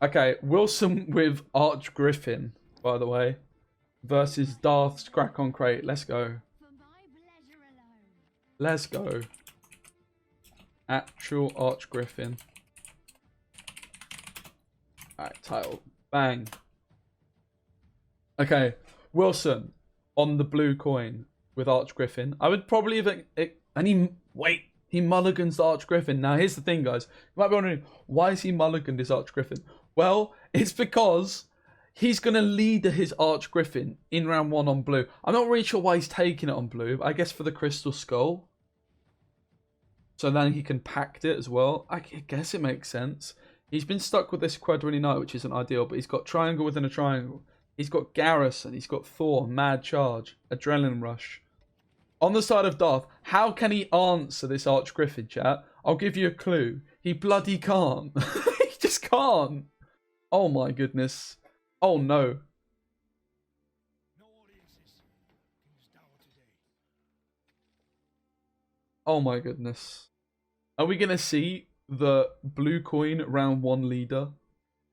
Okay, Wilson with Arch Griffin, by the way, versus Darth's Crack on Crate. Let's go. Let's go. Actual Arch Griffin. Alright, title. Bang. Okay, Wilson on the blue coin with Arch Griffin. I would probably have... he mulligans the Arch Griffin. Now, here's the thing, guys. You might be wondering, why is he mulliganed his Arch Griffin? Well, it's because he's going to lead his Arch Griffin in round 1 on blue. I'm not really sure why he's taking it on blue. I guess for the Crystal Skull. So then he can pact it as well. I guess it makes sense. He's been stuck with this Quadrini Knight, which isn't ideal. But he's got triangle within a triangle. He's got Garrison. He's got Thor, Mad Charge, Adrenaline Rush. On the side of Darth, how can he answer this Arch Griffin, chat? I'll give you a clue. He bloody can't. He just can't. Oh my goodness. Oh no. Oh my goodness. Are we going to see the blue coin round 1 leader?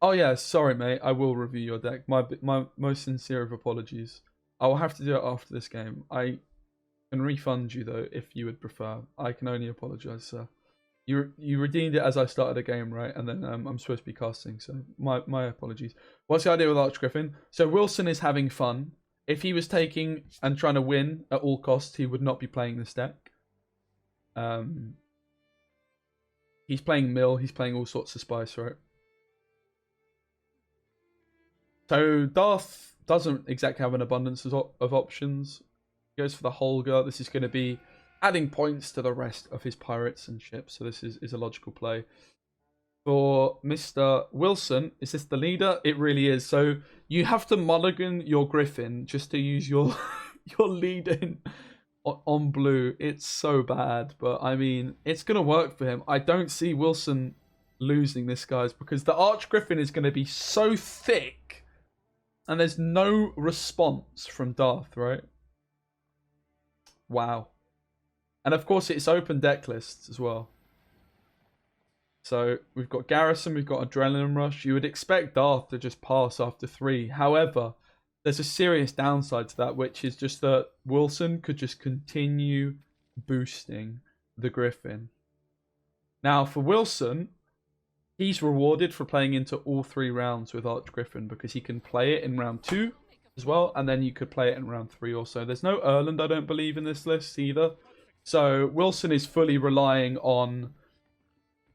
Oh yeah, sorry mate. I will review your deck. My most sincere of apologies. I will have to do it after this game. I can refund you though if you would prefer. I can only apologise, sir. You redeemed it as I started a game, right? And then I'm supposed to be casting, so my apologies. What's the idea with Arch Griffin? So Wilson is having fun. If he was taking and trying to win at all costs, he would not be playing this deck. He's playing mill. He's playing all sorts of spice, right? So Darth doesn't exactly have an abundance of options. He goes for the Holger. This is going to be adding points to the rest of his pirates and ships. So this is a logical play. For Mr. Wilson, is this the leader? It really is. So you have to mulligan your Griffin just to use your your lead-in on blue. It's so bad. But, I mean, it's going to work for him. I don't see Wilson losing this, guys, because the Arch Griffin is going to be so thick. And there's no response from Darth, right? Wow. And of course, it's open deck lists as well. So we've got Garrison, we've got Adrenaline Rush. You would expect Darth to just pass after 3. However, there's a serious downside to that, which is just that Wilson could just continue boosting the Griffin. Now, for Wilson, he's rewarded for playing into all 3 rounds with Arch Griffin because he can play it in round 2 as well, and then you could play it in round 3 also. There's no Erland, I don't believe, in this list either. So Wilson is fully relying on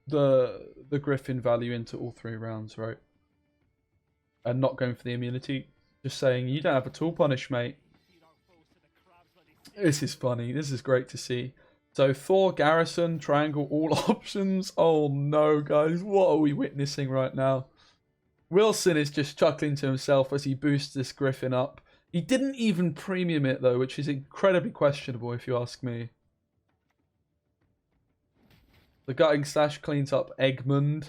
the Griffin value into all 3 rounds, right? And not going for the immunity. Just saying, you don't have a tool punish, mate. This is funny. This is great to see. So Thor, Garrison, Triangle, all options. Oh no, guys. What are we witnessing right now? Wilson is just chuckling to himself as he boosts this Griffin up. He didn't even premium it though, which is incredibly questionable if you ask me. The Gutting Slash cleans up Egmund.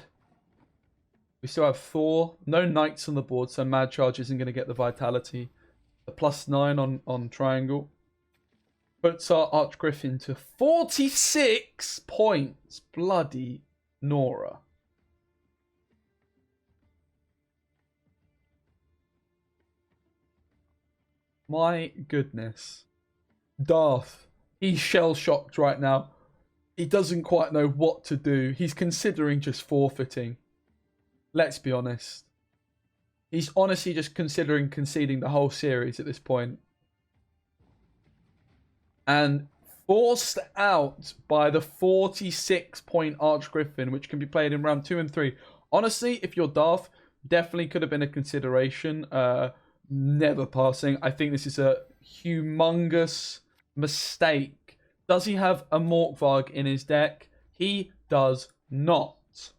We still have Thor. No Knights on the board, so Mad Charge isn't going to get the Vitality. The +9 on Triangle. Puts our Arch Griffin to 46 points. Bloody Nora. My goodness. Darth. He's shell-shocked right now. He doesn't quite know what to do. He's considering just forfeiting. Let's be honest. He's honestly just considering conceding the whole series at this point. And forced out by the 46-point Arch Griffin, which can be played in round 2 and 3. Honestly, if you're Darth, definitely could have been a consideration. Never passing. I think this is a humongous mistake. Does he have a Morkvarg in his deck? He does not.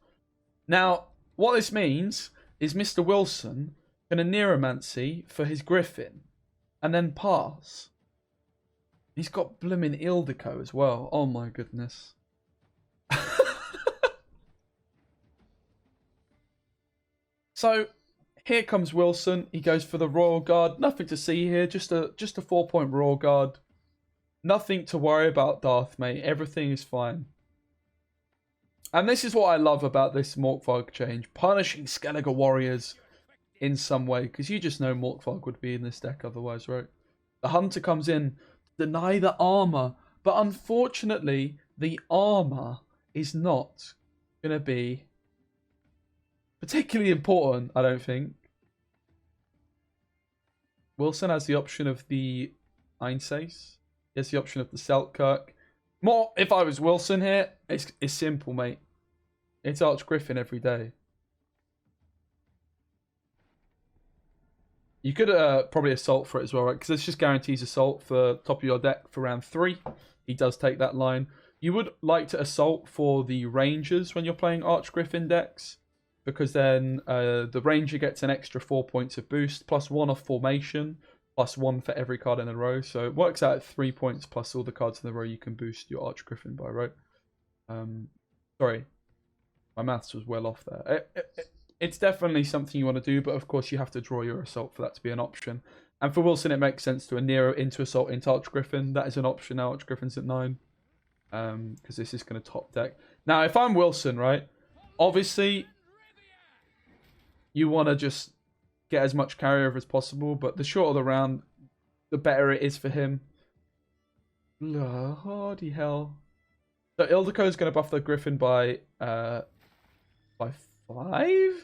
Now, what this means is Mr. Wilson can a Neuromancy for his Griffin and then pass. He's got blooming Ildico as well. Oh my goodness. So, here comes Wilson. He goes for the Royal Guard. Nothing to see here. Just a 4-point Royal Guard. Nothing to worry about, Darth, mate. Everything is fine. And this is what I love about this Morkvarg change. Punishing Skellige warriors in some way. Because you just know Morkvarg would be in this deck otherwise, right? The Hunter comes in, deny the armor. But unfortunately, the armor is not going to be particularly important, I don't think. Wilson has the option of the Einsace. He has the option of the Selkirk. More, if I was Wilson here, it's simple, mate. It's Archgriffin every day. You could probably assault for it as well, right? Because this just guarantees assault for top of your deck for round 3. He does take that line. You would like to assault for the Rangers when you're playing Archgriffin decks. Because then the Ranger gets an extra 4 points of boost, plus 1 off formation, plus 1 for every card in a row. So it works out at 3 points plus all the cards in a row you can boost your Archgriffin by, right? Sorry, my maths was well off there. It's definitely something you want to do, but of course you have to draw your assault for that to be an option. And for Wilson, it makes sense to a Nero into assault into Archgriffin. That is an option now. Archgriffin's at 9. Because this is going to top deck. Now, if I'm Wilson, right, obviously you want to just get as much carryover as possible, but the shorter the round, the better it is for him. Bloody hell. So Ildiko is going to buff the Griffin by 5, I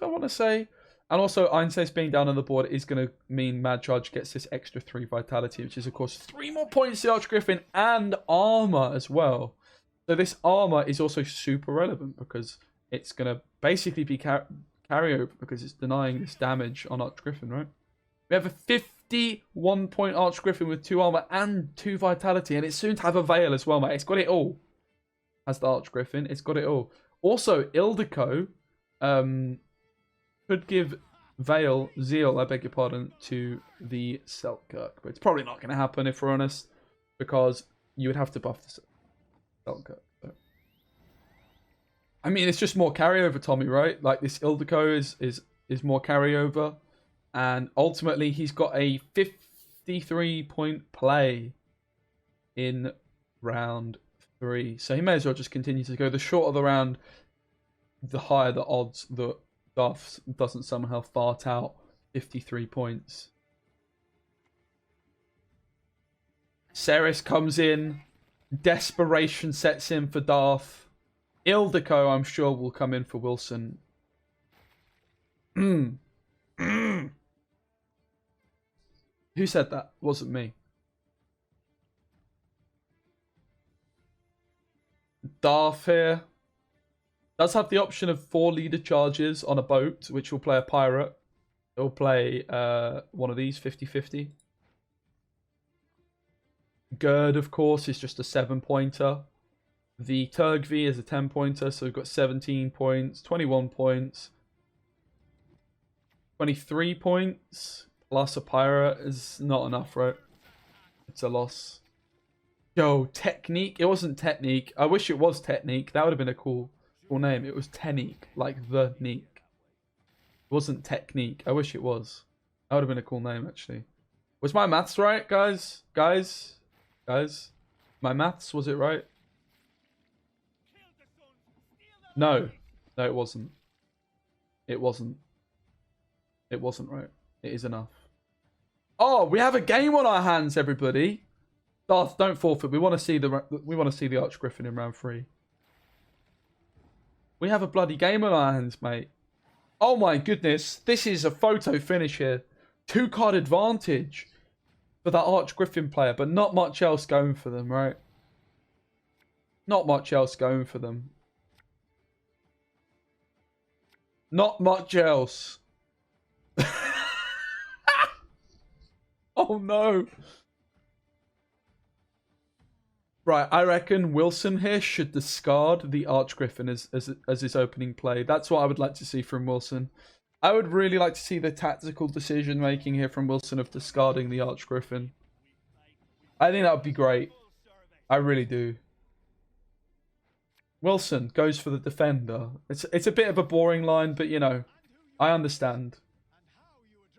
want to say. And also, Einsace being down on the board is going to mean Mad Charge gets this extra 3 vitality, which is, of course, 3 more points to Archgriffin and armor as well. So this armor is also super relevant because it's going to basically be carryover because it's denying this damage on Archgriffin, right? We have a 51 point Archgriffin with 2 armor and 2 vitality, and it's soon to have a Veil as well, mate. It's got it all. As the Archgriffin, it's got it all. Also, Ildiko could give Zeal, I beg your pardon, to the Selkirk. But it's probably not going to happen if we're honest, because you would have to buff the Selkirk. So. I mean, it's just more carryover, Tommy, right? Like, this Ildiko is more carryover. And ultimately, he's got a 53-point play in round 3. So he may as well just continue to go. The shorter the round, the higher the odds that Darth doesn't somehow fart out 53 points. Ceres comes in. Desperation sets in for Darth. Ildiko, I'm sure, will come in for Wilson. Who said that? It wasn't me. Darth here does have the option of 4 leader charges on a boat, which will play a pirate. It'll play one of these, 50-50. Gerd, of course, is just a 7-pointer. The Turgvi is a 10-pointer, so we've got 17 points, 21 points, 23 points, plus a pirate is not enough, right? It's a loss. Yo, Technique. It wasn't Technique. I wish it was Technique. That would have been a cool name. It was Technique, like the Neek. It wasn't Technique. I wish it was. That would have been a cool name, actually. Was my maths right, guys? Guys? My maths, was it right? No. No, it wasn't. It wasn't. It wasn't right. It is enough. Oh, we have a game on our hands, everybody. Darth, don't forfeit. We want to see the Archgriffin in round 3. We have a bloody game on our hands, mate. Oh my goodness. This is a photo finish here. 2-card advantage for that Archgriffin player, but not much else going for them, right? Not much else going for them. Not much else. Oh no. Right, I reckon Wilson here should discard the Archgriffin as his opening play. That's what I would like to see from Wilson. I would really like to see the tactical decision making here from Wilson of discarding the Archgriffin. I think that would be great. I really do. Wilson goes for the defender. It's a bit of a boring line, but you know, I understand.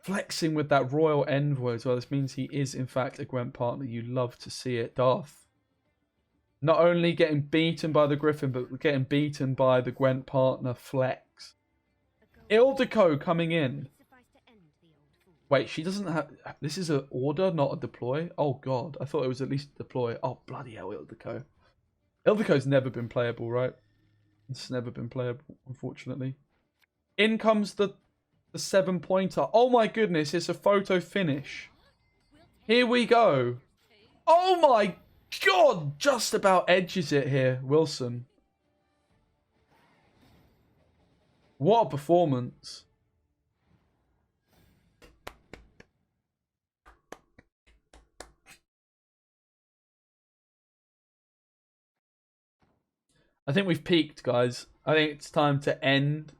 Flexing with that Royal Envoy as well. This means he is in fact a Gwent partner. You love to see it. Darth. Not only getting beaten by the Griffin, but getting beaten by the Gwent partner Flex. Ildiko coming in. Wait, she doesn't have... This is an order, not a deploy? Oh, God. I thought it was at least a deploy. Oh, bloody hell, Ildiko. Ildiko's never been playable, right? It's never been playable, unfortunately. In comes the 7-pointer. Oh, my goodness. It's a photo finish. Here we go. Oh, my God. Just about edges it here, Wilson. What a performance. I think we've peaked, guys. I think it's time to end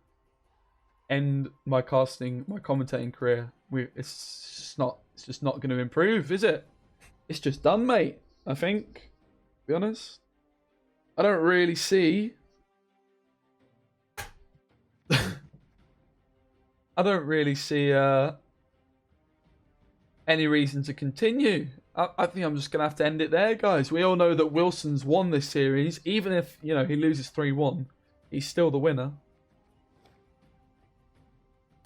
my commentating career. It's just not going to improve, is it? It's just done, mate. I think, to be honest, I don't really see. I don't really see any reason to continue. I think I'm just going to have to end it there, guys. We all know that Wilson's won this series. Even if, you know, he loses 3-1, he's still the winner.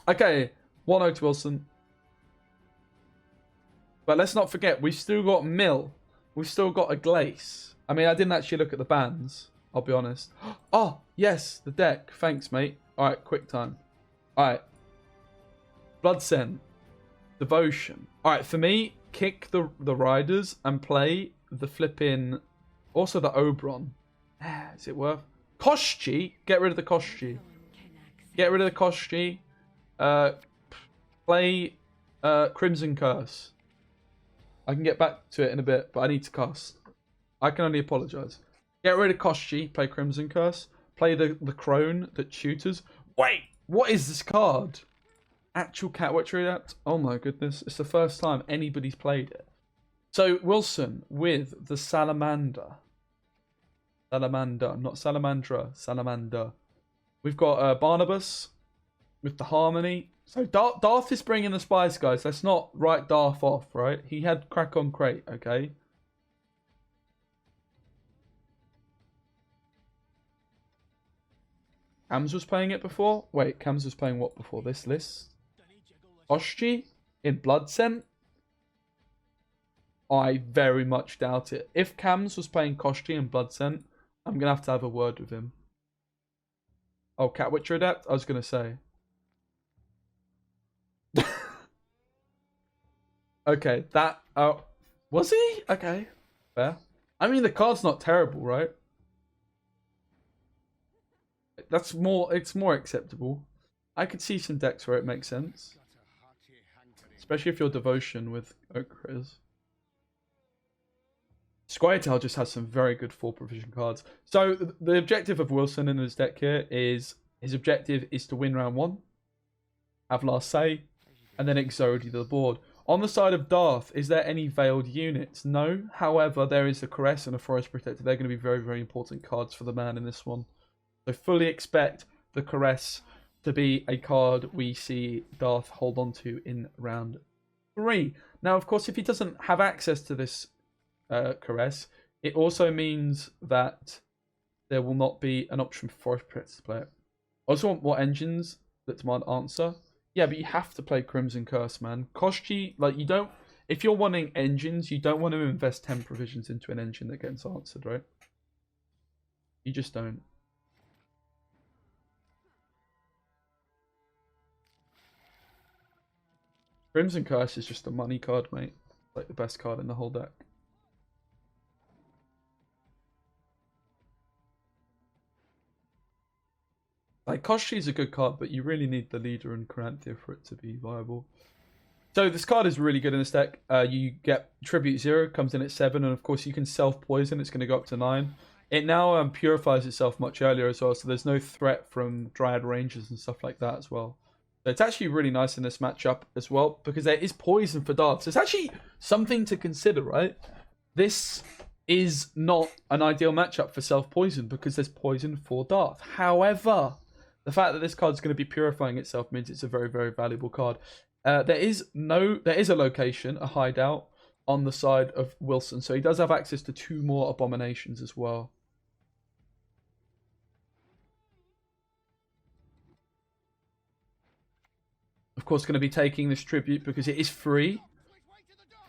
Okay, 1-0 to Wilson. But let's not forget, we've still got Mill. We've still got a Glace. I mean, I didn't actually look at the bans, I'll be honest. Oh, yes, the deck. Thanks, mate. All right, quick time. All right. Blood Scent. Devotion. All right, for me, kick the Riders and play the flipping... Also the Oberon. Is it worth... Koshchi. Get rid of the Koshchi. Get rid of the Koshchi. Play Crimson Curse. I can get back to it in a bit, but I need to cast. I can only apologise. Get rid of Koshchi. Play Crimson Curse. Play the Crone that tutors. Wait! What is this card? Actual Cat Witchery Adapt? Oh my goodness. It's the first time anybody's played it. So, Wilson with the Salamander. Salamander. Not Salamandra. Salamander. We've got Barnabas with the Harmony. So, Darth is bringing the spice, guys. Let's not write Darth off, right? He had crack on crate, okay? Cams was playing it before? Wait, Cams was playing what before this list? Koshchi in Blood Scent? I very much doubt it. If Cams was playing Koshchi in Blood Scent, I'm going to have a word with him. Oh, Cat Witcher Adept? I was going to say. Okay, that... Oh, was he? Okay, fair. I mean, the card's not terrible, right? That's more... It's more acceptable. I could see some decks where it makes sense. Especially if you're Devotion with Okriz. Squirtle just has some very good 4 provision cards. So, the objective of Wilson in his deck here is... His objective is to win round 1. Have last say. And then Exodi the board. On the side of Darth, is there any veiled units? No. However, there is a Caress and a Forest Protector. They're going to be very, very important cards for the man in this one. So fully expect the Caress to be a card we see Darth hold on to in round 3. Now, of course, if he doesn't have access to this Caress, it also means that there will not be an option for Forest Protector to play it. I also want more engines that demand answer. Yeah, but you have to play Crimson Curse, man. Koshchi, like, you don't... If you're wanting engines, you don't want to invest 10 provisions into an engine that gets answered, right? You just don't. Crimson Curse is just a money card, mate. Like, the best card in the whole deck. Like, Koshchi's a good card, but you really need the leader and Coranthia for it to be viable. So this card is really good in this deck. You get Tribute 0, comes in at 7, and of course you can self-poison. It's going to go up to 9. It now purifies itself much earlier as well, so there's no threat from Dryad Rangers and stuff like that as well. So it's actually really nice in this matchup as well, because there is poison for Darth. So it's actually something to consider, right? This is not an ideal matchup for self-poison, because there's poison for Darth. However... The fact that this card is going to be purifying itself means it's a very, very valuable card. There is a location, a hideout on the side of Wilson. So he does have access to 2 more abominations as well. Of course, going to be taking this tribute because it is free.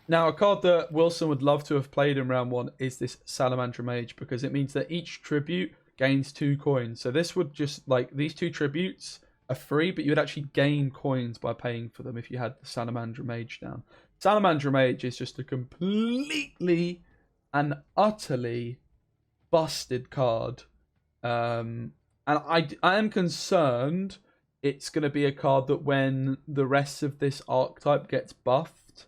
Now, a card that Wilson would love to have played in round 1 is this Salamander Mage, because it means that each tribute gains 2 coins. So this would just, like, these 2 tributes are free, but you would actually gain coins by paying for them if you had the Salamander Mage down. Salamander Mage is just a completely and utterly busted card. And I am concerned it's going to be a card that when the rest of this archetype gets buffed,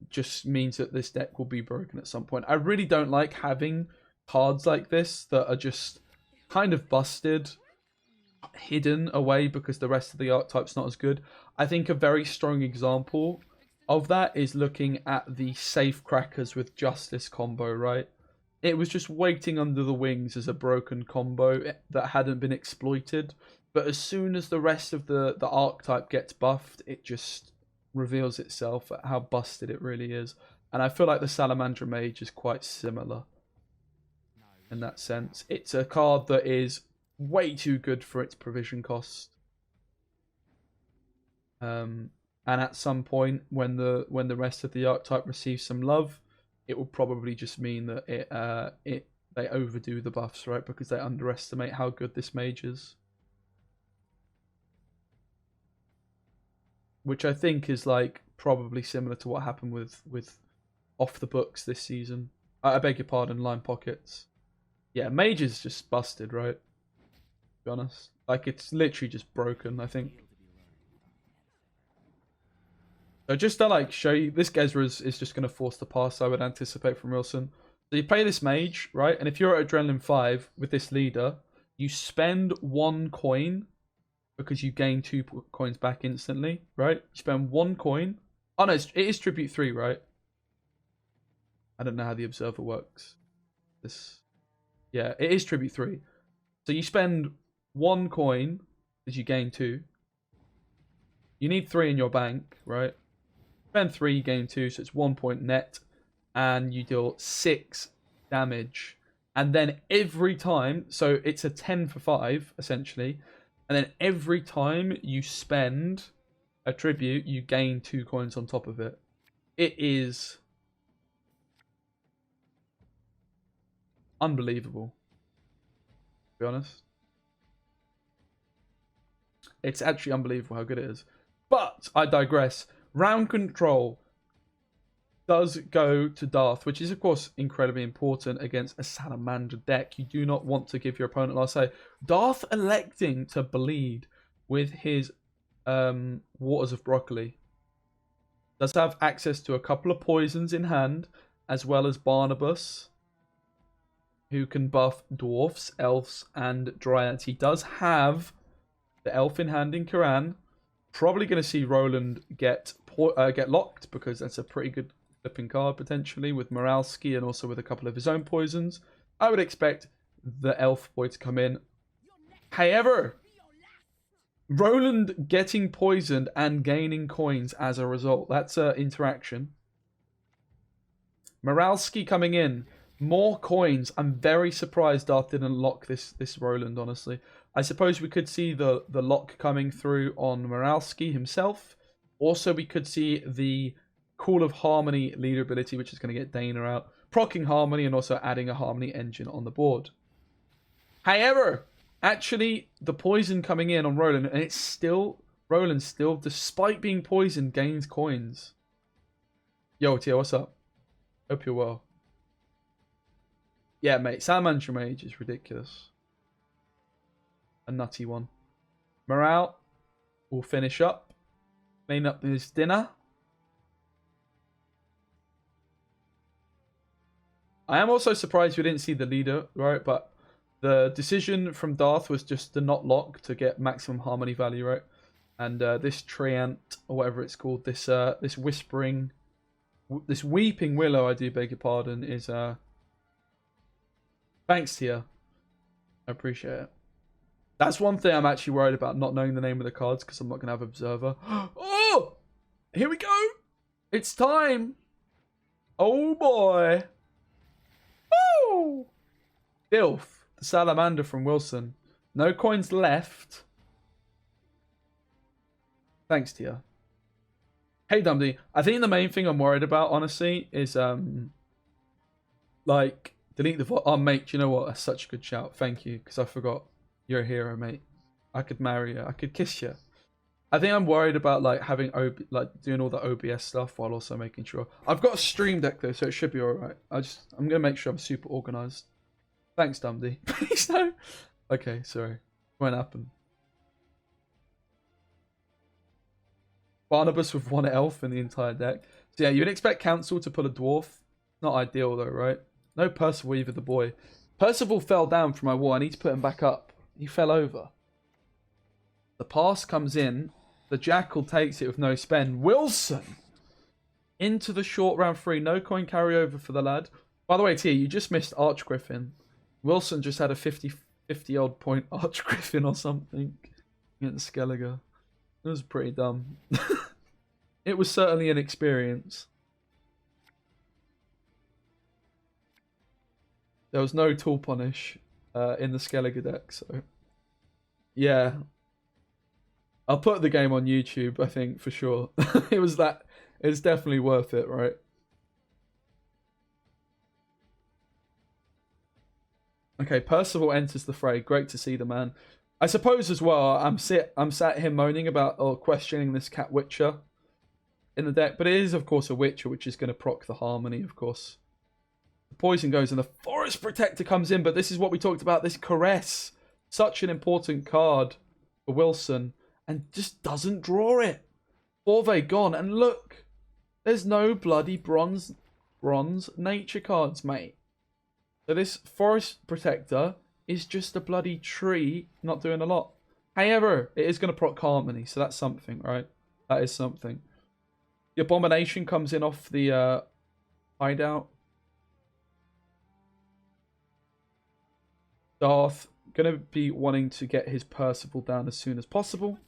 just means that this deck will be broken at some point. I really don't like having cards like this that are just kind of busted, hidden away because the rest of the archetype's not as good. I think a very strong example of that is looking at the Safe Crackers with Justice combo, right? It was just waiting under the wings as a broken combo that hadn't been exploited. But as soon as the rest of the archetype gets buffed, it just reveals itself at how busted it really is. And I feel like the Salamander Mage is quite similar in that sense. It's a card that is way too good for its provision cost. And at some point, when the rest of the archetype receives some love, it will probably just mean that they overdo the buffs, right? Because they underestimate how good this mage is. Which I think is like probably similar to what happened with off the books this season. I beg your pardon, line pockets. Yeah, mage is just busted, right? To be honest, like it's literally just broken. I think. So just to like show you, this Gezra is just going to force the pass. I would anticipate from Wilson. So you play this mage, right? And if you're at Adrenaline 5 with this leader, you spend 1 coin. Because you gain 2 coins back instantly, right? You spend 1 coin. Oh no, it is tribute 3, right? I don't know how the observer works. Yeah, it is tribute 3. So you spend 1 coin as you gain 2. You need 3 in your bank, right? Spend 3, you gain 2, so it's 1 point net, and you deal 6 damage. And then every time, so it's a 10 for 5 essentially. And then every time you spend a tribute, you gain 2 coins on top of it. It is unbelievable, to be honest. It's actually unbelievable how good it is. But I digress. Round control does go to Darth, which is, of course, incredibly important against a Salamander deck. You do not want to give your opponent, I'll say, Darth electing to bleed with his Waters of Broccoli. Does have access to a couple of poisons in hand, as well as Barnabas, who can buff dwarfs, elves, and dryads. He does have the elf in hand in Quran. Probably going to see Roland get locked, because that's a pretty good flipping card potentially with Moralski and also with a couple of his own poisons. I would expect the elf boy to come in. However, Roland getting poisoned and gaining coins as a result. That's an interaction. Moralski coming in. More coins. I'm very surprised Darth didn't lock this Roland, honestly. I suppose we could see the lock coming through on Moralski himself. Also, we could see the Call of Harmony leader ability, which is going to get Dana out. Proccing Harmony and also adding a Harmony engine on the board. However, actually, the poison coming in on Roland, and it's still, Roland still, despite being poisoned, gains coins. Yo, Tia, what's up? Hope you're well. Yeah, mate, Salamander Mage is ridiculous. A nutty one. Morale will finish up. Clean up his dinner. I am also surprised we didn't see the leader, right? But the decision from Darth was just to not lock to get maximum harmony value, right? And this Treant, or whatever it's called, this whispering, this weeping willow, I do beg your pardon, is thanks to you. I appreciate it. That's one thing I'm actually worried about, not knowing the name of the cards, because I'm not going to have Observer. Oh! Here we go! It's time! Oh boy. Woo! Dilf, the salamander from Wilson. No coins left. Thanks, Tia. Hey, Dumdy. I think the main thing I'm worried about, honestly, is like delete the oh mate. You know what? That's such a good shout. Thank you, because I forgot. You're a hero, mate. I could marry you. I could kiss you. I think I'm worried about like having doing all the OBS stuff while also making sure I've got a stream deck though, so it should be all right. I'm gonna make sure I'm super organized. Thanks, Dumdy. Please no. Okay, sorry. Won't happen. Barnabas with 1 elf in the entire deck. So yeah, you'd expect Council to put a dwarf. Not ideal though, right? No Percival either, the boy. Percival fell down from my wall. I need to put him back up. He fell over. The pass comes in. The Jackal takes it with no spend. Wilson! Into the short round 3. No coin carryover for the lad. By the way, Tia, you just missed Archgriffin. Wilson just had a 50 odd point Archgriffin or something against Skellige. It was pretty dumb. It was certainly an experience. There was no tool punish in the Skellige deck, so yeah. I'll put the game on YouTube, I think, for sure. It's definitely worth it, right? Okay, Percival enters the fray. Great to see the man. I suppose as well, I'm sat here moaning about or questioning this Cat Witcher in the deck, but it is of course a Witcher, which is going to proc the Harmony, of course. The poison goes and the Forest Protector comes in, but this is what we talked about, this Caress. Such an important card for Wilson, and just doesn't draw it. Forve gone, and look, there's no bloody bronze nature cards, mate. So this Forest Protector is just a bloody tree, not doing a lot. However, it is going to proc Harmony, so that's something, right? That is something. The Abomination comes in off the hideout. Darth going to be wanting to get his Percival down as soon as possible.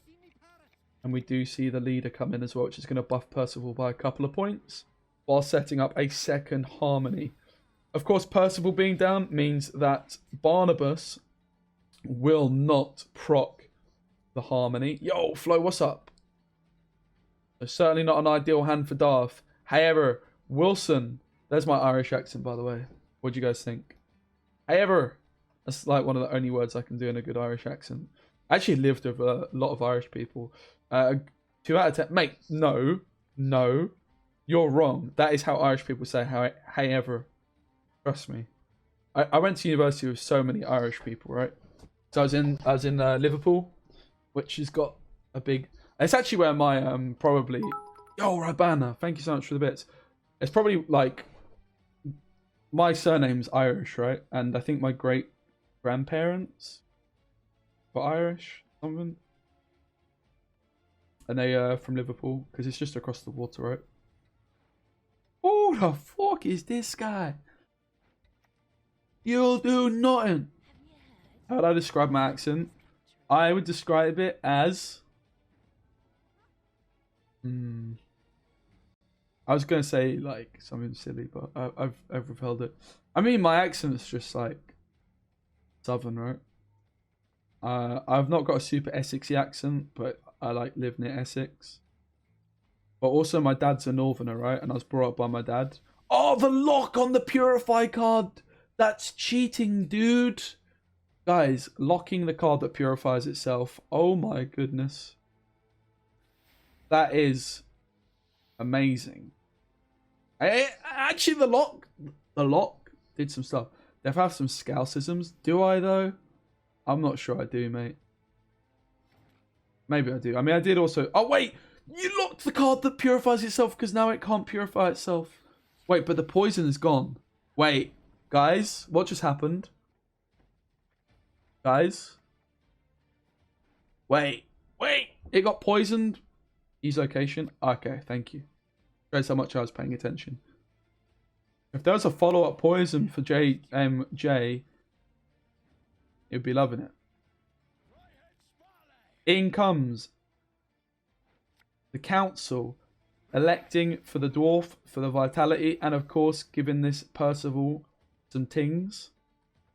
And we do see the leader come in as well, which is going to buff Percival by a couple of points, while setting up a second Harmony. Of course, Percival being down means that Barnabas will not proc the Harmony. Yo, Flo, what's up? So certainly not an ideal hand for Darth. However, Wilson, there's my Irish accent, by the way. What do you guys think? However, that's like one of the only words I can do in a good Irish accent. I actually lived with a lot of Irish people. 2 out of 10. Mate, no. You're wrong. That is how Irish people say however. Trust me. I went to university with so many Irish people, right? So I was in Liverpool, which has got a big... It's actually where my probably... Yo, Rabana, thank you so much for the bits. It's probably like... My surname's Irish, right? And I think my great-grandparents were Irish, something. And they are from Liverpool, because it's just across the water, right? Who the fuck is this guy? You'll do nothing. How would I describe my accent? I would describe it as... I was going to say like something silly, but I've repelled it. I mean, my accent's just like southern, right? I've not got a super Essexy accent, but I like live near Essex. But also my dad's a northerner, right? And I was brought up by my dad. Oh, the lock on the Purify card! That's cheating, dude! Guys, locking the card that purifies itself. Oh my goodness. That is amazing. Actually, the lock did some stuff. They have some Scousisms. Do I, though? I'm not sure I do, mate. Maybe I do. I mean, I did also... Oh, wait! You locked the card that purifies itself because now it can't purify itself. Wait, but the poison is gone. Wait, guys, what just happened? Guys? Wait. It got poisoned? Use location? Okay, thank you. Shows how much I was paying attention. If there was a follow-up poison for JMJ, you'd be loving it. In comes the council. Electing for the dwarf for the vitality, and of course giving this Percival some tings.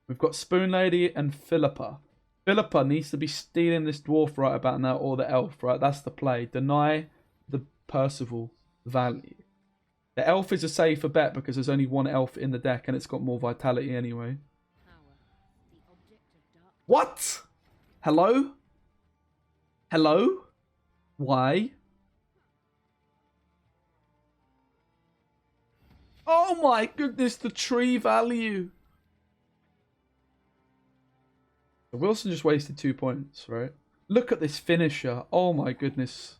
We've got Spoon Lady and Philippa. Philippa needs to be stealing this dwarf right about now, or the elf, right? That's the play. Deny the Percival value. The elf is a safer bet because there's only one elf in the deck and it's got more vitality anyway. What? Hello? Hello? Why? Oh my goodness, the tree value. Wilson just wasted 2 points, right? Look at this finisher. Oh my goodness.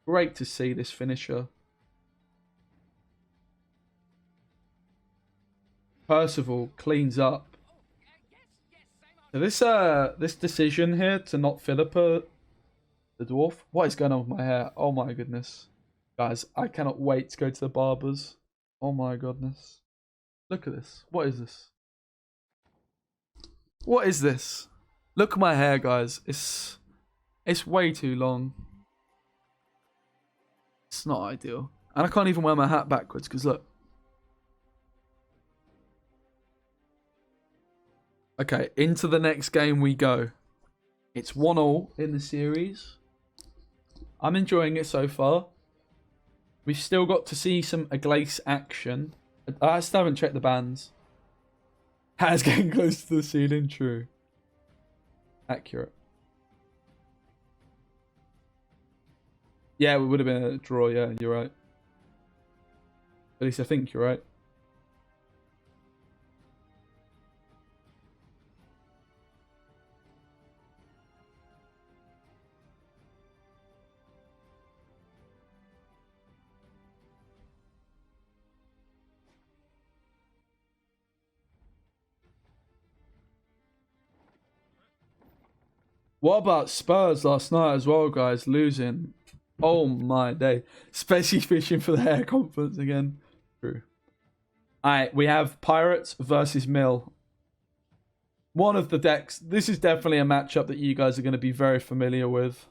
Great to see this finisher. Percival cleans up. So this decision here to not Philippa the dwarf. What is going on with my hair? Oh my goodness. Guys, I cannot wait to go to the barbers. Oh my goodness. Look at this. What is this? What is this? Look at my hair, guys. It's way too long. It's not ideal. And I can't even wear my hat backwards because look. Okay, into the next game we go. It's 1-1 in the series. I'm enjoying it so far. We've still got to see some Aglace action. I still haven't checked the bans. Hat's getting close to the ceiling, true. Accurate. Yeah, it would have been a draw, yeah, you're right. At least I think you're right. What about Spurs last night as well, guys? Losing. Oh my day. Especially fishing for the hair conference again. True. Alright, we have Pirates versus Mill. One of the decks. This is definitely a matchup that you guys are going to be very familiar with.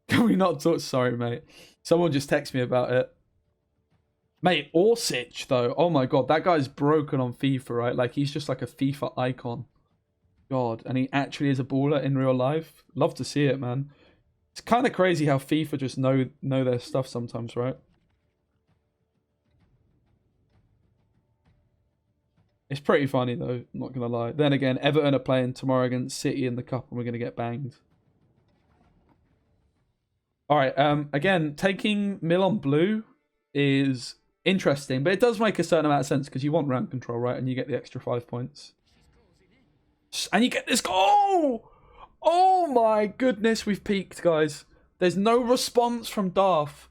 Can we not talk? Sorry, mate. Someone just texted me about it. Mate, Orsic, though. Oh my god, that guy's broken on FIFA, right? Like, he's just like a FIFA icon. God, and he actually is a baller in real life. Love to see it, man. It's kind of crazy how FIFA just know their stuff sometimes, right? It's pretty funny though, not gonna lie. Then again, Everton are playing tomorrow against City in the cup, and we're gonna get banged. All right. Again, taking Mill on blue is interesting, but it does make a certain amount of sense because you want round control, right? And you get the extra 5 points. And you get this goal! Oh my goodness, we've peaked, guys. There's no response from Darth.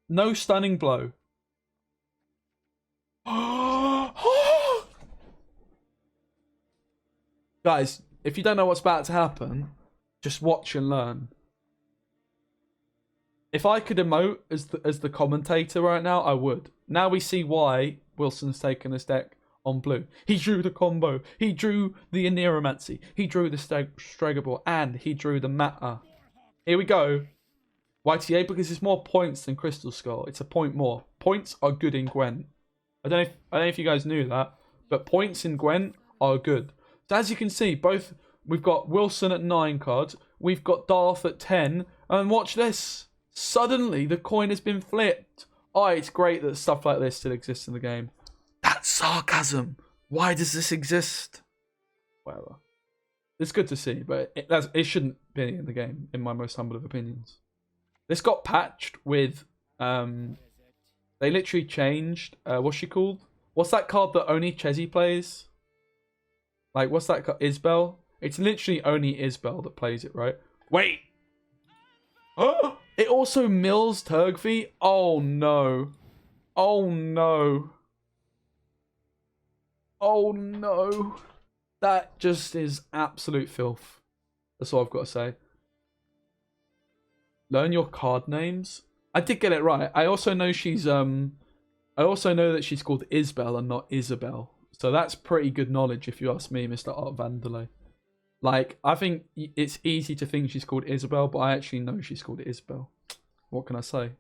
No stunning blow. Guys, if you don't know what's about to happen, just watch and learn. If I could emote as the commentator right now, I would. Now we see why Wilson's taken this deck on blue. He drew the combo. He drew the Aneromancy. He drew the Stragable. And he drew the Matter. Here we go. YTA, because it's more points than Crystal Skull. It's a point more. Points are good in Gwent. I don't know if you guys knew that, but points in Gwent are good. So as you can see, we've got Wilson at 9 cards. We've got Darth at 10. And watch this. Suddenly, the coin has been flipped. Oh, it's great that stuff like this still exists in the game. That's sarcasm. Why does this exist? Whatever. It's good to see, but it shouldn't be in the game, in my most humble of opinions. This got patched with... they literally changed... what's she called? What's that card that only Chezzy plays? Like, what's that card? Isbell? It's literally only Isbell that plays it, right? Wait! Oh! It also mills Turgvi? Oh, no. Oh, no. Oh no. That just is absolute filth. That's all I've got to say. Learn your card names. I did get it right. I also know she's I also know that she's called Isbell and not Isabel. So that's pretty good knowledge if you ask me, Mr. Art Vanderlei. Like, I think it's easy to think she's called Isabel, but I actually know she's called Isbell. What can I say?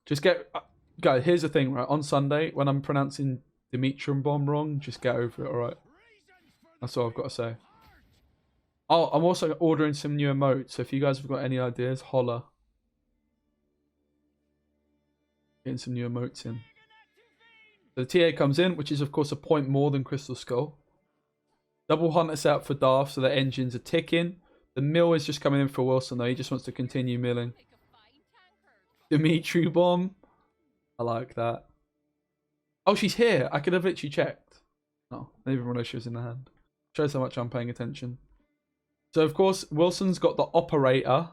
Just get... Guys, here's the thing, right? On Sunday, when I'm pronouncing Dimitrum Bomb wrong, just get over it, alright? That's all I've got to say. Oh, I'm also ordering some new emotes, so if you guys have got any ideas, holla. Getting some new emotes in. So the TA comes in, which is of course a point more than Crystal Skull. Double hunt us out for Darth, so the engines are ticking. The mill is just coming in for Wilson, though. He just wants to continue milling. Dimitri Bomb. I like that. Oh, she's here. I could have literally checked. Oh, I didn't even realize she was in the hand. Shows how much I'm paying attention. So, of course, Wilson's got the operator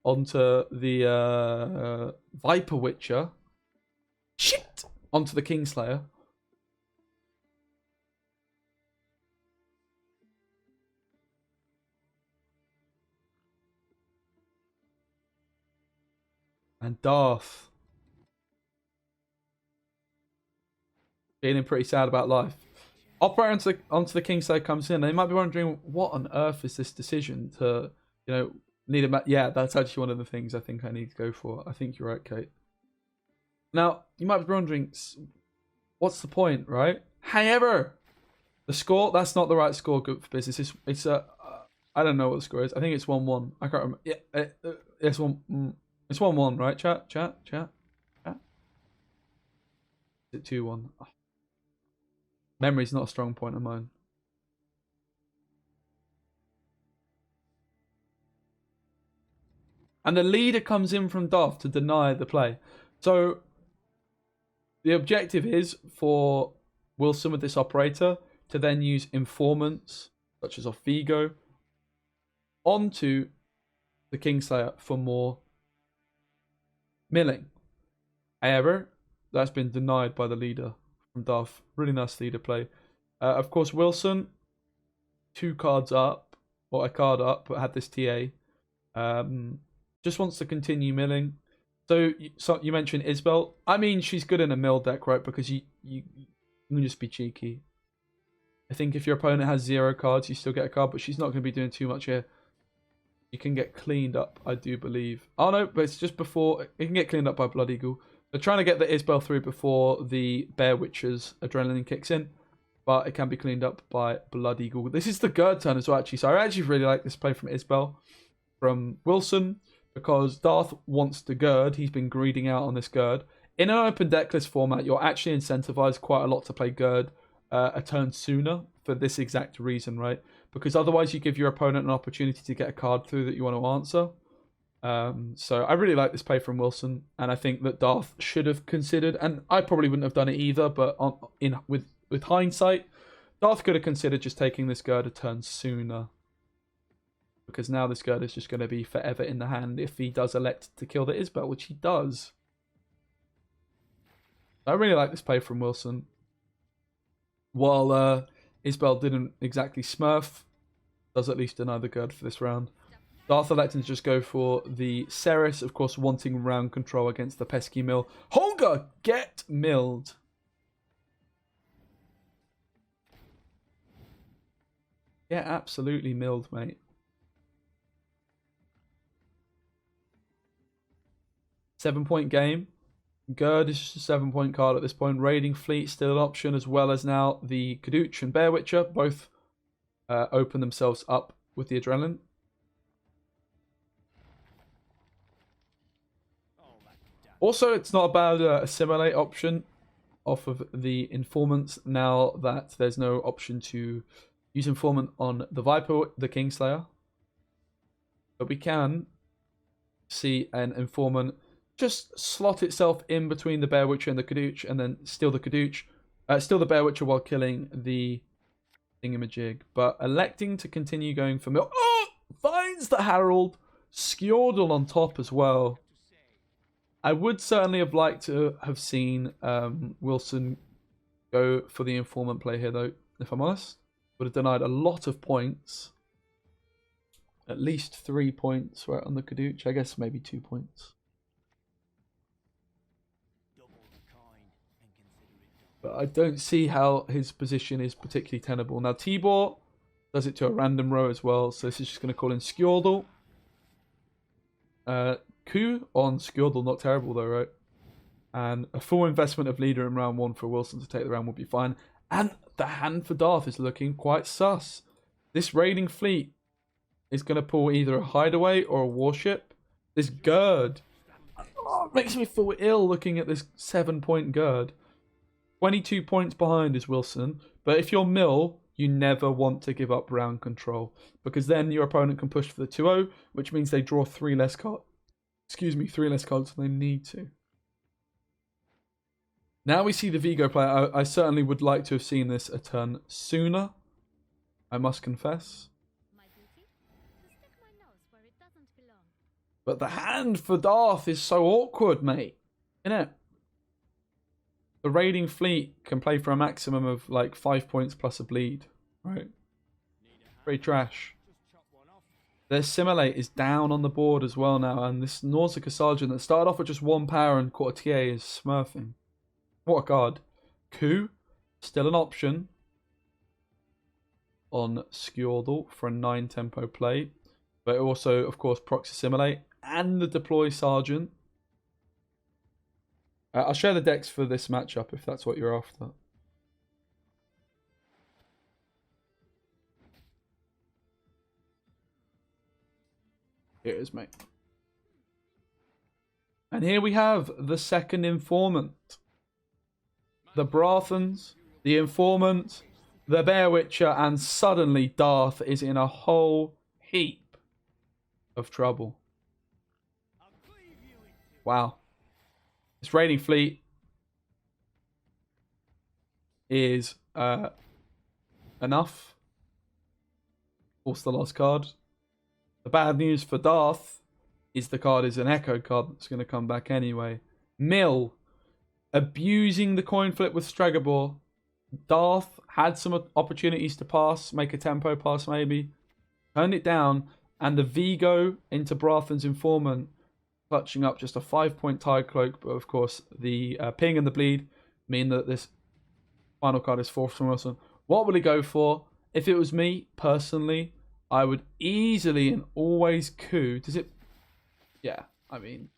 onto the Viper Witcher. Shit! Onto the Kingslayer. And Darth. Feeling pretty sad about life. Operator onto the Kingslayer comes in. They might be wondering, what on earth is this decision to, you know, need a... Yeah, that's actually one of the things I think I need to go for. I think you're right, Kate. Now, you might be wondering, what's the point, right? However, the score, that's not the right score, good for business. It's I don't know what the score is. I think it's 1-1. I can't remember. Yeah, it's 1-1, right? Chat. Is it 2-1? Oh. Memory's not a strong point of mine. And the leader comes in from Darth to deny the play. So the objective is for Wilson with this operator to then use informants, such as Vigo, onto the Kingslayer for more milling. However, that's been denied by the leader from Darth. Really nice leader play. Of course, Wilson, 2 cards up, or a card up, but had this TA. Just wants to continue milling. So you mentioned Isbel. I mean, she's good in a mill deck, right? Because you can just be cheeky. I think if your opponent has 0 cards, you still get a card, but she's not going to be doing too much here. You can get cleaned up, I do believe. Oh no, but it's just before. It can get cleaned up by Blood Eagle. They're trying to get the Isbel through before the Bear Witcher's adrenaline kicks in, but it can be cleaned up by Blood Eagle. This is the Gerd turn as well, actually. So I actually really like this play from Isbel, from Wilson, because Darth wants to Gerd. He's been greeding out on this Gerd. In an open decklist format, you're actually incentivized quite a lot to play Gerd a turn sooner for this exact reason, right? Because otherwise you give your opponent an opportunity to get a card through that you want to answer. So I really like this play from Wilson, and I think that Darth should have considered, and I probably wouldn't have done it either, but with hindsight, Darth could have considered just taking this Gerd a turn sooner. Because now this Gerd is just going to be forever in the hand if he does elect to kill the Isbel, which he does. I really like this play from Wilson. While Isbel didn't exactly smurf, does at least deny the Gerd for this round. Darth electing to just go for the Ceres, of course, wanting round control against the pesky mill. Holger, get milled. Yeah, absolutely milled, mate. 7-point game. Gerd is just a 7-point card at this point. Raiding Fleet still an option, as well as now the Kadooch and Bear Witcher both open themselves up with the adrenaline. Also, it's not a bad assimilate option off of the informants now that there's no option to use informant on the Viper, the Kingslayer. But we can see an informant just slot itself in between the Bear Witcher and the Kadooch, and then steal the Kadooch, steal the Bear Witcher while killing the thingamajig. But electing to continue going for mill. Oh! Finds the Herald. Skjordal on top as well. I would certainly have liked to have seen Wilson go for the informant play here, though, if I'm honest. Would have denied a lot of points. At least 3 points right on the Kadooch. I guess maybe 2 points. But I don't see how his position is particularly tenable. Now, Tibor does it to a random row as well. So this is just going to call in Skjordal. Coup on Skjordal, not terrible though, right? And a full investment of leader in round 1 for Wilson to take the round would be fine. And the hand for Darth is looking quite sus. This raiding fleet is going to pull either a hideaway or a warship. This Gird makes me feel ill looking at this 7-point Gird. 22 points behind is Wilson. But if you're Mill, you never want to give up round control. Because then your opponent can push for the 2-0, which means they draw 3 less cards. Excuse me, 3 less cards than they need to. Now we see the Vigo play. I certainly would like to have seen this a turn sooner. I must confess. But the hand for Darth is so awkward, mate. Innit? The raiding fleet can play for a maximum of like 5 points plus a bleed. Right? Pretty trash. Their Simulate is down on the board as well now. And this Nausicaa Sergeant that started off with just 1 power and Courtier is smurfing. What a card. Coup, still an option on Skjordal for a 9 tempo play. But also, of course, Proxy Simulate and the Deploy Sergeant. I'll share the decks for this matchup if that's what you're after. Here it is, mate. And here we have the second informant. The Darthlothins, the Informant, the Bear Witcher, and suddenly Darth is in a whole heap of trouble. Wow. This raiding fleet is enough. Force the last card. The bad news for Darth is the card is an echo card that's going to come back anyway. Mill. Abusing the coin flip with Stregobor. Darth had some opportunities to pass, make a tempo pass maybe. Turned it down, and the Vigo into Darthlothins Informant, clutching up just a 5-point Tide Cloak, but of course the ping and the bleed mean that this final card is fourth from Wilson. What would he go for? If it was me, personally, I would easily and always coup. Does it? Yeah, I mean...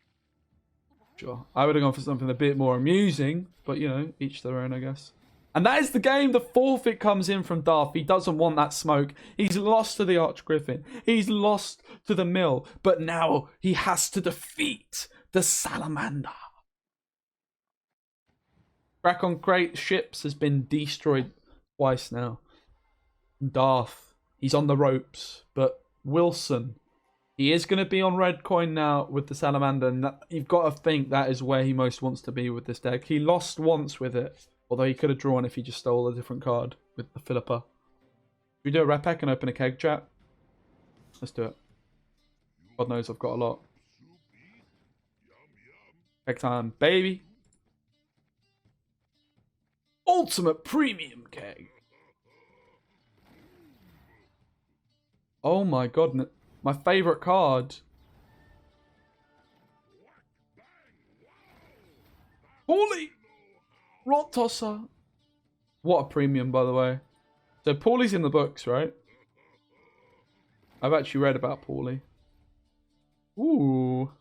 Sure. I would have gone for something a bit more amusing, but, you know, each their own, I guess. And that is the game. The forfeit comes in from Darth. He doesn't want that smoke. He's lost to the Archgriffin. He's lost to the Mill. But now he has to defeat the Salamander. Drakon Crate ships has been destroyed twice now. Darth, he's on the ropes. But Wilson... He is going to be on red coin now with the Salamander. And you've got to think that is where he most wants to be with this deck. He lost once with it. Although he could have drawn if he just stole a different card with the Philippa. Should we do a red pack and open a keg, chat? Let's do it. God knows I've got a lot. Keg time, baby. Ultimate premium keg. Oh my god. My favourite card. Paulie! Rot Tosser. What a premium, by the way. So Paulie's in the books, right? I've actually read about Paulie. Ooh.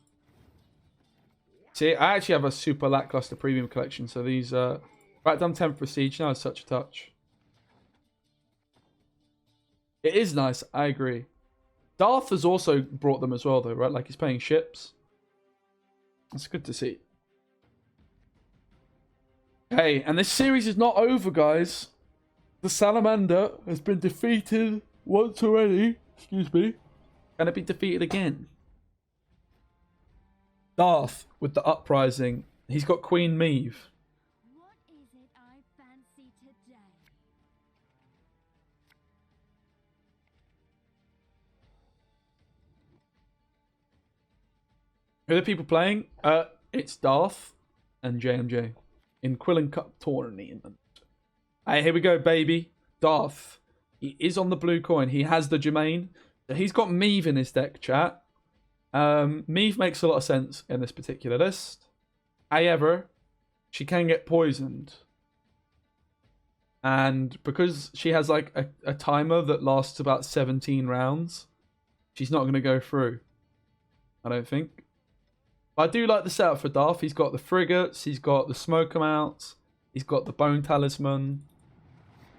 See, I actually have a super lackluster premium collection. So these, right, done 10th Prestige now is such a touch. It is nice, I agree. Darth has also brought them as well, though, right? Like, he's paying ships. That's good to see. Hey, and this series is not over, guys. The Salamander has been defeated once already. Excuse me. Can it be defeated again? Darth with the Uprising. He's got Queen Meave. What is it I fancy today? Who are the people playing? It's Darth and JMJ in Quill Cup tournament. Alright, here we go, baby. Darth. He is on the blue coin. He has the Jermaine. So he's got Meave in his deck, chat. Meave makes a lot of sense in this particular list. However, she can get poisoned. And because she has like a timer that lasts about 17 rounds, she's not going to go through. I don't think. But I do like the setup for Darth. He's got the frigates, he's got the smoke amounts, he's got the bone talisman,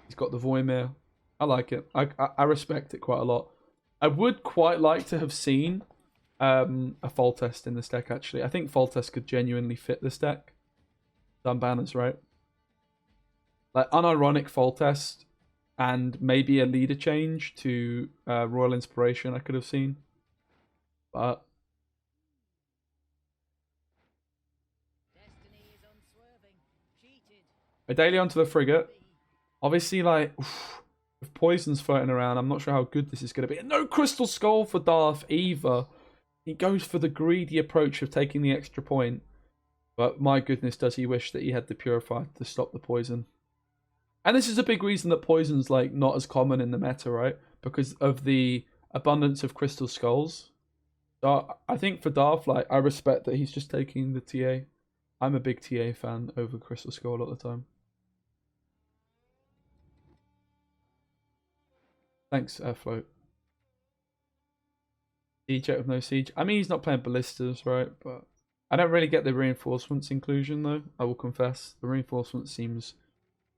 he's got the Voimir. I like it. I respect it quite a lot. I would quite like to have seen a Foltest in this deck, actually. I think Foltest could genuinely fit this deck. Done banners, right? Like, unironic Foltest and maybe a leader change to Royal Inspiration I could have seen. But Idalia onto the frigate. Obviously, like, with poisons floating around, I'm not sure how good this is going to be. No Crystal Skull for Darth either. He goes for the greedy approach of taking the extra point. But my goodness, does he wish that he had the Purify to stop the poison. And this is a big reason that poison's like not as common in the meta, right? Because of the abundance of Crystal Skulls. So I think for Darth, like, I respect that he's just taking the TA. I'm a big TA fan over Crystal Skull a lot of the time. Thanks, Float. Siege with no siege. I mean, he's not playing ballistas, right? But I don't really get the reinforcements inclusion, though. I will confess. The reinforcement seems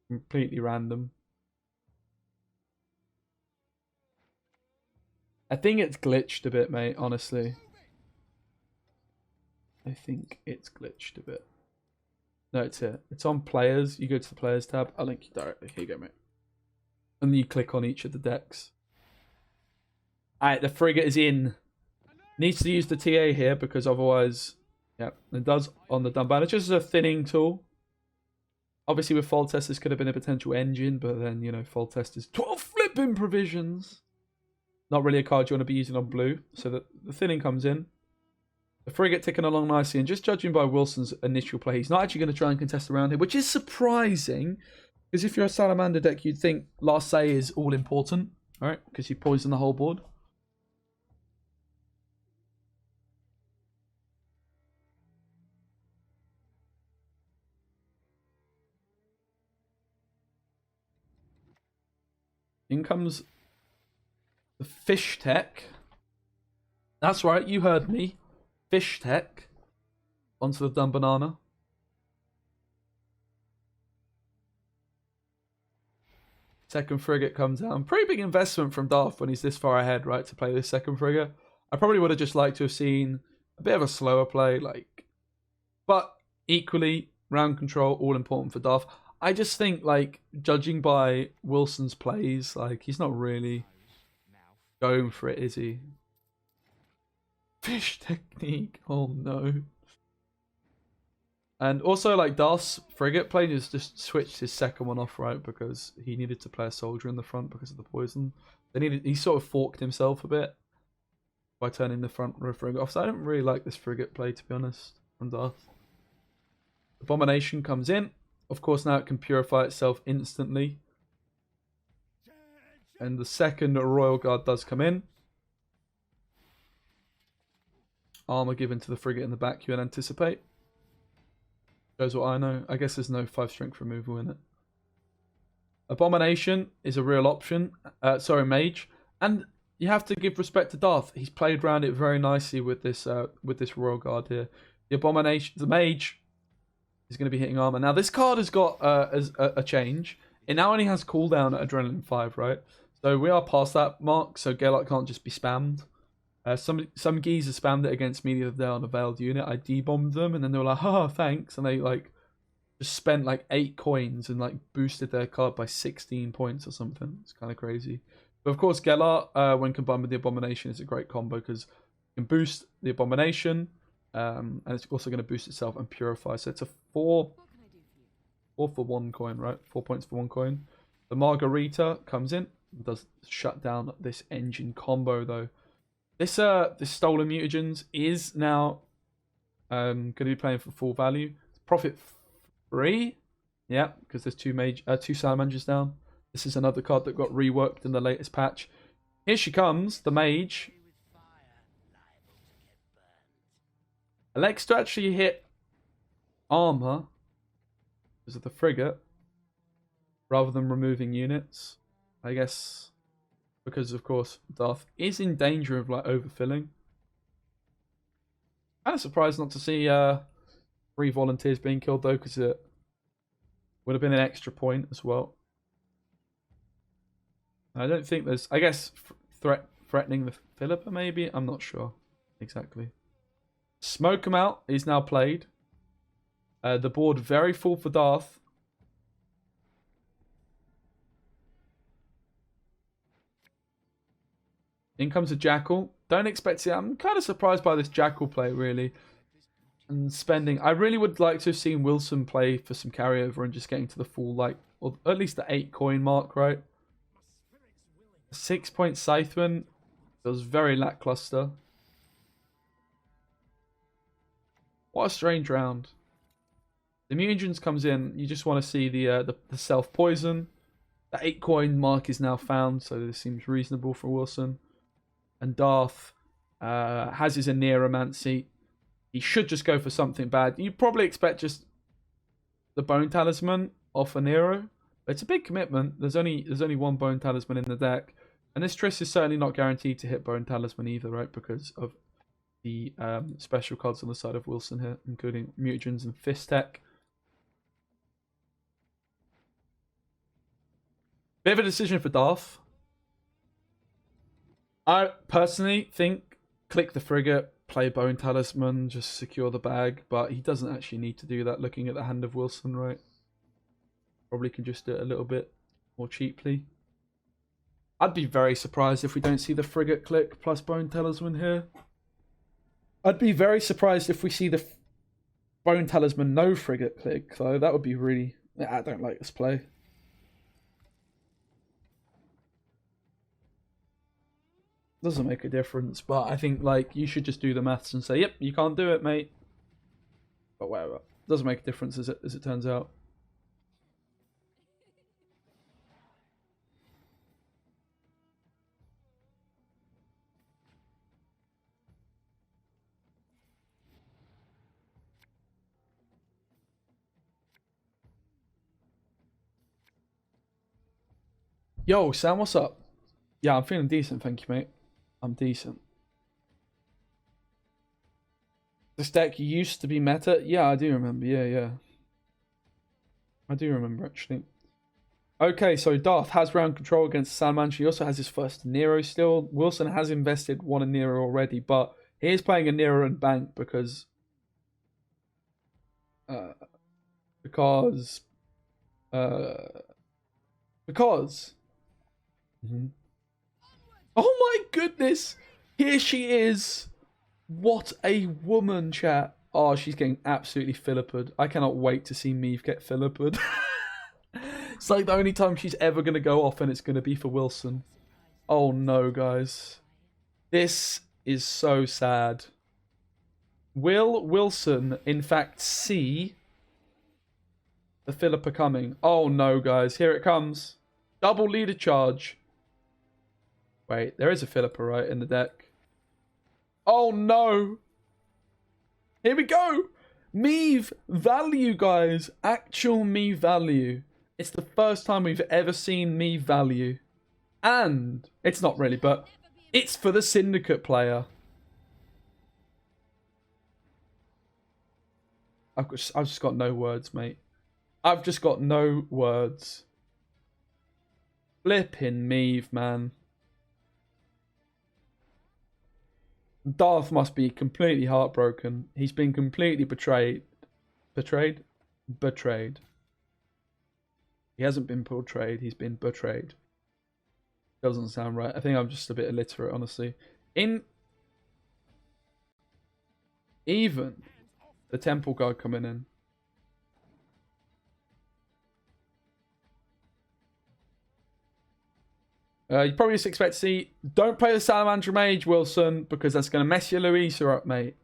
completely random. I think it's glitched a bit, mate, honestly. I think it's glitched a bit. No, it's here. It's on players. You go to the players tab. I'll link you directly. Here you go, mate. And then you click on each of the decks. Alright, the frigate is in. Needs to use the TA here because otherwise, yeah, it does on the dumb ban. It's just a thinning tool. Obviously, with Foltest, this could have been a potential engine, but then, you know, Foltest is 12 flipping provisions. Not really a card you want to be using on blue. So the thinning comes in. The frigate ticking along nicely, and just judging by Wilson's initial play, he's not actually going to try and contest around here, which is surprising. Because if you're a Salamander deck, you'd think last say is all important, right? Because you poison the whole board. In comes the fish tech. That's right, you heard me. Fish tech onto the dumb banana. Second frigate comes down. Pretty big investment from Darth when he's this far ahead, right, to play this second frigate. I probably would have just liked to have seen a bit of a slower play, like, but equally, round control, all important for Darth. I just think, like, judging by Wilson's plays, like, he's not really going for it, is he? Fish technique. Oh, no. And also, like, Darth's frigate play just switched his second one off, right? Because he needed to play a soldier in the front because of the poison. He sort of forked himself a bit by turning the front row frigate off. So I don't really like this frigate play, to be honest, from Darth. Abomination comes in. Of course, now it can purify itself instantly. And the second Royal Guard does come in. Armor given to the frigate in the back, you would anticipate. Shows what I know. I guess there's no 5 strength removal in it. Abomination is a real option. Sorry, Mage. And you have to give respect to Darth. He's played around it very nicely with this Royal Guard here. The Abomination, the Mage, is going to be hitting armor. Now, this card has got a change. It now only has cooldown at Adrenaline 5, right? So we are past that mark, so Gellert can't just be spammed. Some geezer spammed it against me the other day on a Veiled unit. I debombed them, and then they were like, "Oh, thanks," and they like just spent like 8 coins and like boosted their card by 16 points or something. It's kind of crazy. But of course, Gellert, when combined with the Abomination, is a great combo because you can boost the Abomination, and it's also going to boost itself and purify. So it's a 4 for 1 coin, right? 4 points for 1 coin. The Margarita comes in, does shut down this engine combo though. This stolen mutagens is now going to be playing for full value. Profit free, yeah, because there's two salamanders down. This is another card that got reworked in the latest patch. Here she comes, the mage. Elects to actually hit armor because of the frigate, rather than removing units. I guess because, of course, Darth is in danger of like overfilling. Kind of surprised not to see 3 volunteers being killed though, because it would have been an extra point as well. I don't think there's... I guess threatening the Philippa maybe? I'm not sure exactly. Smoke him out. He's now played. The board very full for Darth. In comes a Jackal. Don't expect it. I'm kind of surprised by this Jackal play, really. And spending... I really would like to have seen Wilson play for some carryover and just getting to the full, like... or at least the 8 coin mark, right? 6 point Scytheman. It was very lackluster. What a strange round. The mutagens comes in. You just want to see the self-poison. The 8 coin mark is now found, so this seems reasonable for Wilson. And Darth has his Aneromancy. He should just go for something bad. You probably expect just the Bone Talisman off Anero. It's a big commitment. There's only 1 Bone Talisman in the deck. And this Triss is certainly not guaranteed to hit Bone Talisman either, right? Because of the special cards on the side of Wilson here, including Mutagens and Fist Tech. Bit of a decision for Darth. I personally think click the frigate, play Bone Talisman, just secure the bag, but he doesn't actually need to do that looking at the hand of Wilson, right? Probably can just do it a little bit more cheaply. I'd be very surprised if we don't see the frigate click plus Bone Talisman here. I'd be very surprised if we see the Bone Talisman no frigate click, though. That would be really... I don't like this play. Doesn't make a difference, but I think like you should just do the maths and say, yep, you can't do it, mate. But whatever. Doesn't make a difference as it turns out. Yo, Sam, what's up? Yeah, I'm feeling decent, thank you, mate. I'm decent. This deck used to be meta? Yeah, I do remember. Yeah. I do remember, actually. Okay, so Darth has round control against Salamander. He also has his first Nero still. Wilson has invested 1 Nero already, but he is playing a Nero and Bank because... Because... Oh my goodness! Here she is! What a woman, chat. Oh, she's getting absolutely Philippered. I cannot wait to see Meave get Philippered. It's like the only time she's ever going to go off, and it's going to be for Wilson. Oh no, guys. This is so sad. Will Wilson, in fact, see the Philippa coming? Oh no, guys. Here it comes. Double leader charge. Wait, there is a Philippa, right, in the deck. Oh, no. Here we go. Meave value, guys. Actual Meave value. It's the first time we've ever seen Meave value. And, it's not really, but it's for the Syndicate player. I've just got no words, mate. I've just got no words. Flippin' Meave, man. Darth must be completely heartbroken. He's been completely betrayed. Betrayed? Betrayed. He hasn't been portrayed, he's been betrayed. Doesn't sound right. I think I'm just a bit illiterate, honestly. Even the Temple Guard coming in. You probably just expect to see, don't play the Salamander Mage, Wilson, because that's going to mess your Louisa up, mate.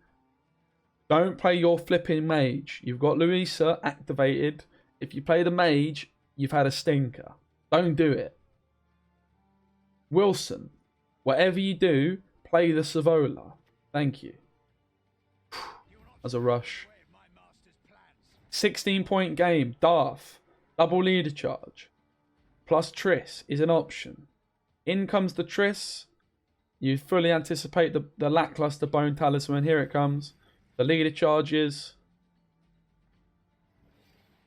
Don't play your flipping Mage. You've got Louisa activated. If you play the Mage, you've had a stinker. Don't do it. Wilson, whatever you do, play the Savola. Thank you. As a rush. 16-point game. Darth. Double leader charge. Plus Triss is an option. In comes the Triss. You fully anticipate the lackluster Bone Talisman. Here it comes. The leader charges.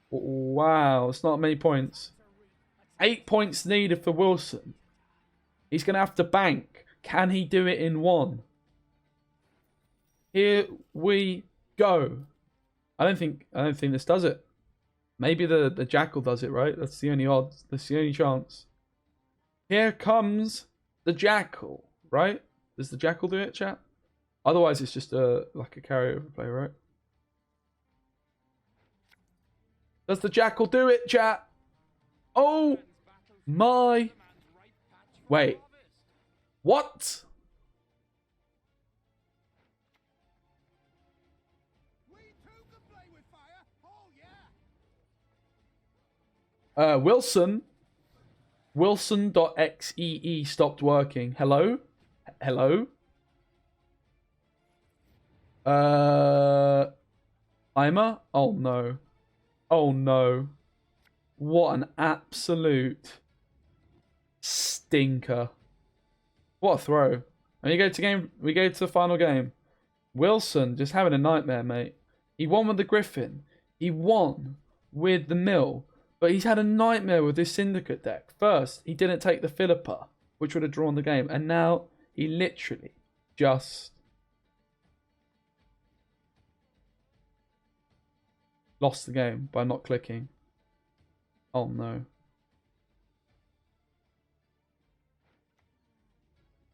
Wow, it's not many points. 8 points needed for Wilson. He's going to have to bank. Can he do it in one? Here we go. I don't think this does it. Maybe the Jackal does it, right? That's the only odds. That's the only chance. Here comes the Jackal, right? Does the Jackal do it, chat? Otherwise, it's just like a carryover play, right? Does the Jackal do it, chat? Oh my. Wait. What? Wilson. Wilson.xee stopped working. Hello? Hello? Ima? Oh no. Oh no. What an absolute stinker. What a throw. And we go to the final game. Wilson just having a nightmare, mate. He won with the Griffin. He won with the Mill. But he's had a nightmare with this Syndicate deck. First, he didn't take the Philippa, which would have drawn the game. And now, he literally just lost the game by not clicking. Oh no.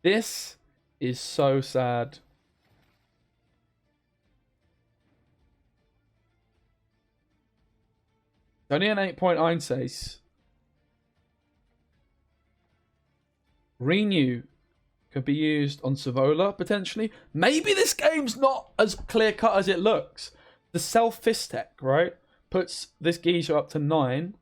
This is so sad. Only an 8-point Einsace. Renew could be used on Savola, potentially. Maybe this game's not as clear-cut as it looks. The Self-Fist tech, right, puts this geezer up to 9.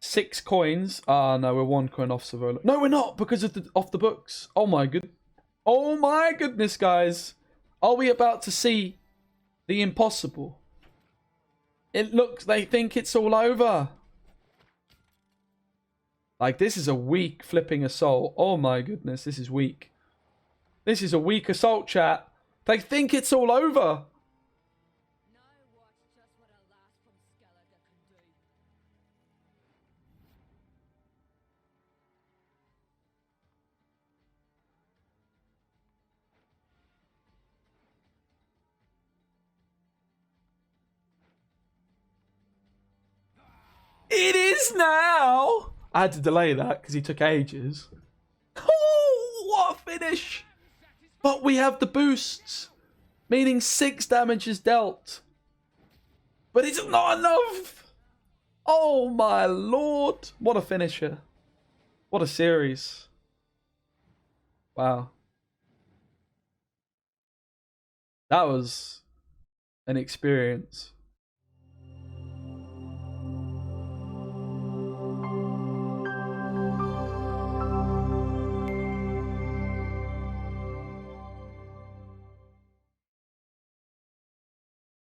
6 coins. Ah, no, we're 1 coin off Savola. No, we're not, because of off the books. Oh my goodness, guys. Are we about to see the impossible? It looks, they think it's all over. Like, this is a weak flipping assault. Oh my goodness, this is weak. This is a weak assault, chat. They think it's all over. It is now. I had to delay that because he took ages. Oh, what a finish. But we have the boosts, meaning 6 damage is dealt. But it's not enough. Oh my lord. What a finisher. What a series. Wow. That was an experience.